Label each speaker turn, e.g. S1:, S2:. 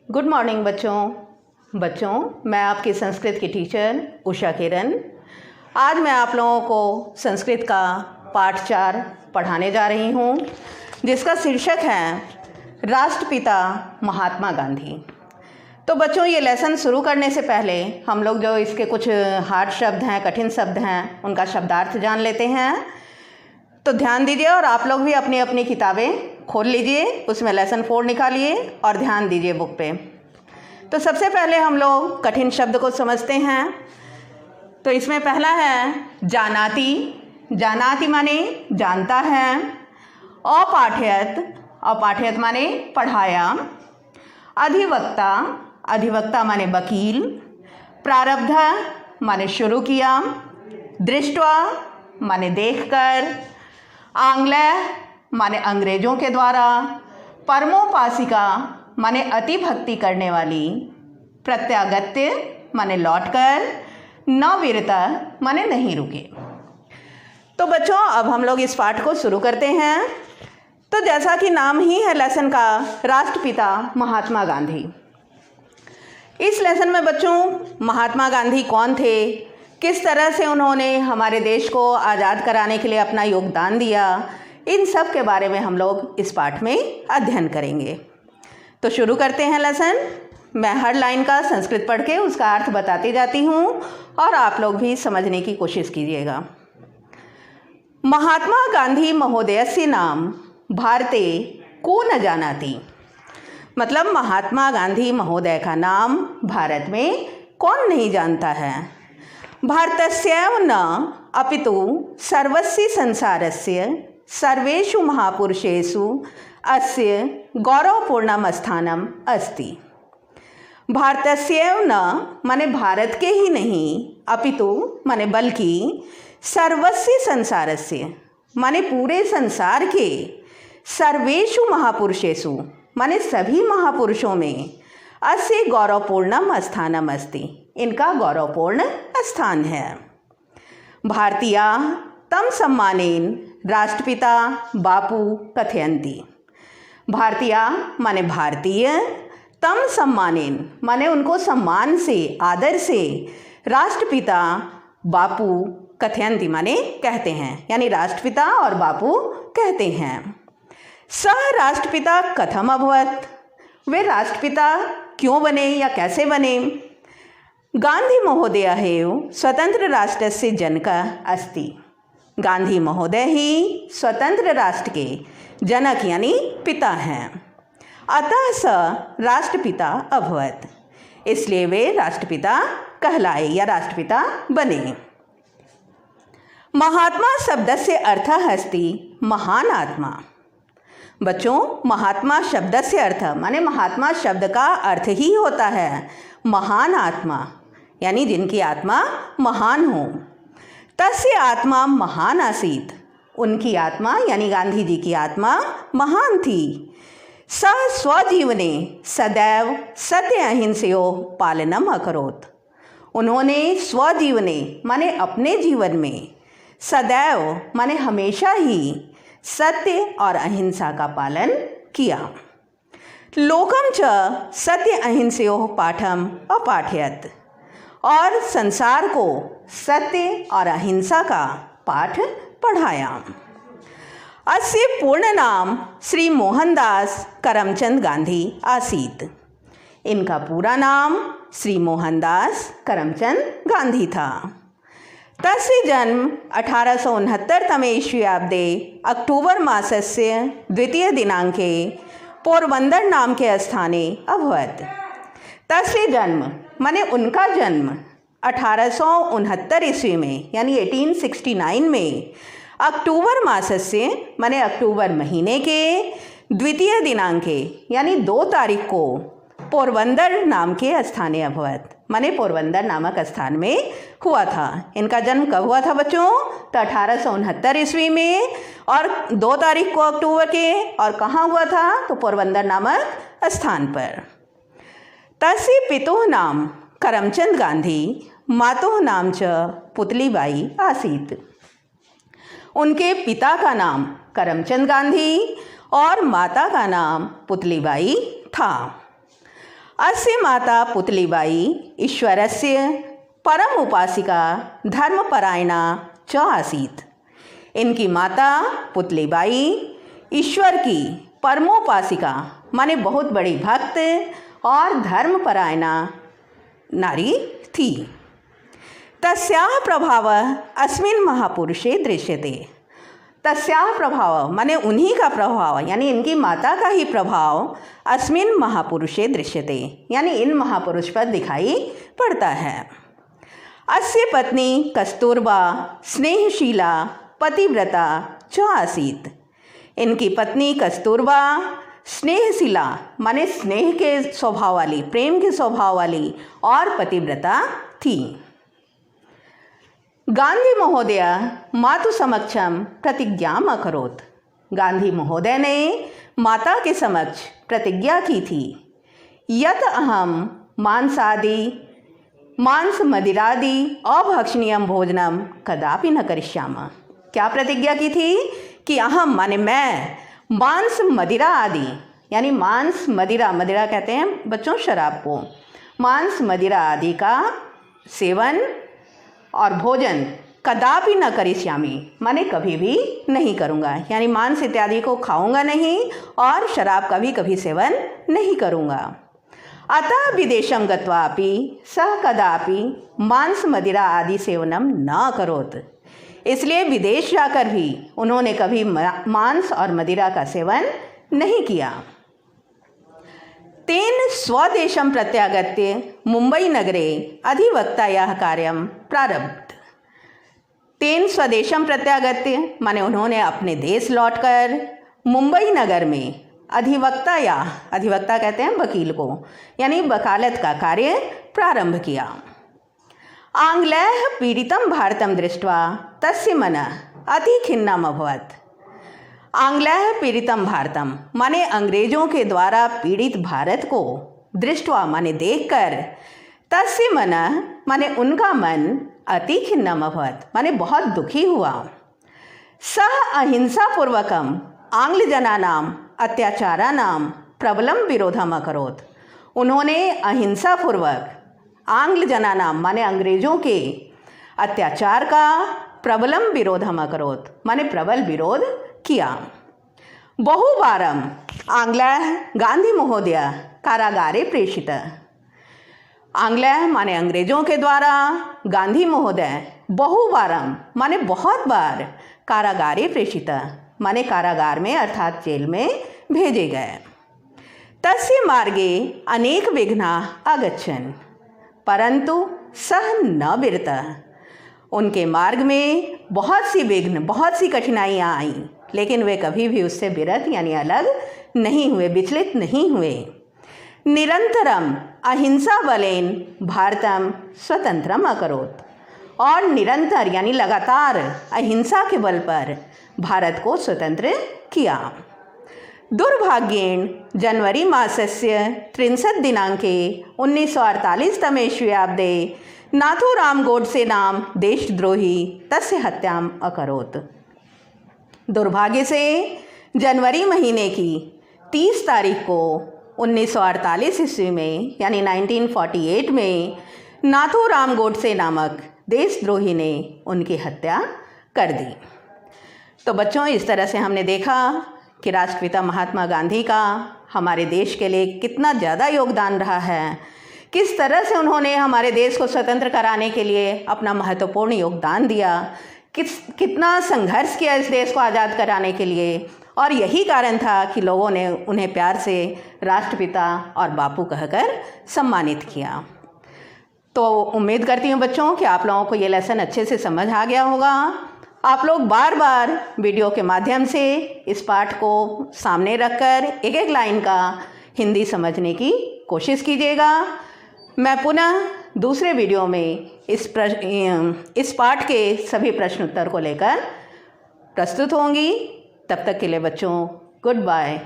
S1: Good morning बच्चों। मैं आपकी संस्कृत की टीचर उषा किरण। आज मैं आप लोगों को संस्कृत का पाठ 4 पढ़ाने जा रही हूँ, जिसका शीर्षक है राष्ट्रपिता महात्मा गांधी। तो बच्चों, ये लेसन शुरू करने से पहले हम लोग जो इसके कुछ हार्ड शब्द हैं, कठिन शब्द हैं, उनका शब्दार्थ जान लेते हैं। तो ध्यान दीजिए और आप लोग भी अपनी अपनी किताबें खोल लीजिए, उसमें लेसन 4 निकालिए और ध्यान दीजिए बुक पे। तो सबसे पहले हम लोग कठिन शब्द को समझते हैं। तो इसमें पहला है जानाति। जानाति माने जानता है। अपाठयत। अपाठयत माने पढ़ाया। अधिवक्ता। अधिवक्ता माने वकील। प्रारब्ध माने शुरू किया। दृष्ट्वा माने देखकर। आंग्लेय माने अंग्रेजों के द्वारा। परमोपासिका माने अति भक्ति करने वाली। प्रत्यागत्य माने लौटकर। नवीरता माने नहीं रुके। तो बच्चों, अब हम लोग इस पाठ को शुरू करते हैं। तो जैसा कि नाम ही है लेसन का, राष्ट्रपिता महात्मा गांधी। इस लेसन में बच्चों, महात्मा गांधी कौन थे, किस तरह से उन्होंने हमारे देश को आज़ाद कराने के लिए अपना योगदान दिया, इन सब के बारे में हम लोग इस पाठ में अध्ययन करेंगे। तो शुरू करते हैं लेसन। मैं हर लाइन का संस्कृत पढ़ के उसका अर्थ बताती जाती हूँ और आप लोग भी समझने की कोशिश कीजिएगा। महात्मा गांधी महोदयस्य नाम भारते को न जानाति। मतलब महात्मा गांधी महोदय का नाम भारत में कौन नहीं जानता है। भारतस्यैव न अपितु सर्वस्य संसारस्य सर्वेषु महापुरुषेषु अस्य गौरवपूर्णम स्थानम अस्ति। भारतस्यैव न माने भारत के ही नहीं, अपितु माने बल्कि, सर्वस्य संसारस्य माने पूरे संसार के, सर्वेषु महापुरुषेषु माने सभी महापुरुषों में, अस्य गौरवपूर्णम स्थानम अस्ति इनका गौरवपूर्ण स्थान है। भारतीया तम सम्मानेन राष्ट्रपिता बापू कथयन्ति। भारतीया माने भारतीय, तम सम्मानेन माने उनको सम्मान से, आदर से, राष्ट्रपिता बापू कथयन्ति माने कहते हैं, यानी राष्ट्रपिता और बापू कहते हैं। सह राष्ट्रपिता कथम अभवत। वे राष्ट्रपिता क्यों बने या कैसे बने। गांधी महोदय एव स्वतंत्र राष्ट्रस्य जनकः अस्ति। गांधी महोदय ही स्वतंत्र राष्ट्र के जनक यानी पिता हैं। अतः स राष्ट्रपिता अभवत, इसलिए वे राष्ट्रपिता कहलाए या राष्ट्रपिता बने। महात्मा शब्दस्य अर्थः अस्ति महान आत्मा। बच्चों, महात्मा शब्दस्य अर्थ माने महात्मा शब्द का अर्थ ही होता है महान आत्मा, यानी जिनकी आत्मा महान हो। तस्य आत्मा महान आसीत। उनकी आत्मा यानी गांधी जी की आत्मा महान थी। सः स्वजीवने सदैव सत्य अहिंसयोः पालनम अकरोत्। उन्होंने स्वजीवने माने अपने जीवन में, सदैव माने हमेशा ही, सत्य और अहिंसा का पालन किया। लोकम च सत्य अहिंसयोः पाठम अपाठयत। और संसार को सत्य और अहिंसा का पाठ पढ़ाया। अस्य पूर्ण नाम श्री मोहनदास करमचंद गांधी आसीत। इनका पूरा नाम श्री मोहनदास करमचंद गांधी था। तस्य जन्म 1869 ईस्वीयाब्दे अक्टूबर मासस्य 2 दिनांके पोरबंदर नाम के स्थाने अभवत। तस्य जन्म माने उनका जन्म 1869 ईस्वी में यानी 1869 में अक्टूबर मासस्य माने अक्टूबर महीने के 2 दिनांके यानी 2 तारीख को पोरबंदर नाम के स्थाने अभवत माने पोरबंदर नामक स्थान में हुआ था। इनका जन्म कब हुआ था बच्चों? तो 1869 ईस्वी में और 2 तारीख को अक्टूबर के, और कहाँ हुआ था? तो पोरबंदर नामक स्थान पर। तस्य पितुः नाम करमचंद गांधी, मातुः नाम च पुतलीबाई आसीत। उनके पिता का नाम करमचंद गांधी और माता का नाम पुतलीबाई था। अस्य माता पुतलीबाई ईश्वरस्य परम उपासिका धर्मपरायणा च आसीत्। इनकी माता पुतलीबाई ईश्वर की परमोपासिका माने बहुत बड़ी भक्त और धर्मपरायणा नारी थी। तस्याः प्रभावः अस्मिन् महापुरुषे दृश्यते। तस्याः प्रभाव माने उन्हीं का प्रभाव यानी इनकी माता का ही प्रभाव अस्मिन् महापुरुषे दृश्यते यानी इन महापुरुष पर दिखाई पड़ता है। अस्य पत्नी कस्तूरबा स्नेहशीला पतिव्रता च आसीत्। इनकी पत्नी कस्तूरबा स्नेहशीला माने स्नेह के स्वभाव वाली, प्रेम के स्वभाव वाली और पतिव्रता थी। गांधी महोदय मातु समक्षम प्रतिज्ञाम् अकरोत्। गांधी महोदय ने माता के समक्ष प्रतिज्ञा की थी, यत् अहम मांस मदिरादि अभक्षणीयम भोजनम कदापि न करिष्यामः। क्या प्रतिज्ञा की थी कि अहम माने मैं मांस मदिरा आदि यानी मांस मदिरा, मदिरा कहते हैं बच्चों शराब को, मांस मदिरा आदि का सेवन और भोजन कदापि न करिष्यामि माने कभी भी नहीं करूँगा, यानी मांस इत्यादि को खाऊंगा नहीं और शराब का भी कभी सेवन नहीं करूँगा। अतः विदेशम गत्वापि सः कदापि मांस मदिरा आदि सेवनम न करोत्। इसलिए विदेश जाकर भी उन्होंने कभी मांस और मदिरा का सेवन नहीं किया। तेन स्वदेशं प्रत्यागत्य मुंबई नगरे अधिवक्तायाः कार्यं प्रारब्ध। तेन स्वदेशं प्रत्यागत्य माने उन्होंने अपने देश लौटकर मुंबई नगर में अधिवक्ता कहते हैं वकील को, यानी वकालत का कार्य प्रारंभ किया। आंग्लैः पीड़ितं भारतं दृष्ट्वा तस्य मनः अति खिन्नम् अभवत्। आंग्लैः पीड़ितं भारतं माने अंग्रेजों के द्वारा पीड़ित भारत को दृष्ट्वा माने देखकर, तस्य मनः माने उनका मन अति खिन्नम् अभवत् माने बहुत दुखी हुआ। सः अहिंसापूर्वकम् आंग्लजनानाम् अत्याचाराणां प्रबलं विरोधम् अकरोत्। उन्होंने अहिंसापूर्वक आंग्लजनानां माने अंग्रेजों के अत्याचार का प्रबलम विरोधम् अकरोत् माने प्रबल विरोध किया। बहुवारम् आंग्लैः गांधी महोदय कारागारे प्रेषितः। आंग्लैः माने अंग्रेजों के द्वारा गांधी महोदय बहुवारम् माने बहुत बार कारागारे प्रेषितः माने कारागार में अर्थात जेल में भेजे गए। तस्य मार्गे अनेक विघ्नाः आगच्छन् परंतु सः न विरतः। उनके मार्ग में बहुत सी विघ्न, बहुत सी कठिनाइयाँ आईं, लेकिन वे कभी भी उससे विरत यानी अलग नहीं हुए, विचलित नहीं हुए। निरंतरम अहिंसा बलेन भारतम स्वतंत्रम अकरोत्। और निरंतर यानी लगातार अहिंसा के बल पर भारत को स्वतंत्र किया। दुर्भाग्येन जनवरी मासस्य 30 दिनांके 1948 तमे ईस्वीयाब्दे नाथूराम गोडसे नाम देशद्रोही तस्य हत्याम अकरोत्। दुर्भाग्य से जनवरी महीने की 30 तारीख को 1948 ईस्वी में यानी 1948 में नाथूराम गोडसे नामक देशद्रोही ने उनकी हत्या कर दी। तो बच्चों, इस तरह से हमने देखा कि राष्ट्रपिता महात्मा गांधी का हमारे देश के लिए कितना ज़्यादा योगदान रहा है, किस तरह से उन्होंने हमारे देश को स्वतंत्र कराने के लिए अपना महत्वपूर्ण योगदान दिया, कितना संघर्ष किया इस देश को आज़ाद कराने के लिए, और यही कारण था कि लोगों ने उन्हें प्यार से राष्ट्रपिता और बापू कहकर सम्मानित किया। तो उम्मीद करती हूँ बच्चों कि आप लोगों को ये लेसन अच्छे से समझ आ गया होगा। आप लोग बार बार वीडियो के माध्यम से इस पाठ को सामने रखकर एक एक लाइन का हिंदी समझने की कोशिश कीजिएगा। मैं पुनः दूसरे वीडियो में इस पाठ के सभी प्रश्न उत्तर को लेकर प्रस्तुत होंगी। तब तक के लिए बच्चों, गुड बाय।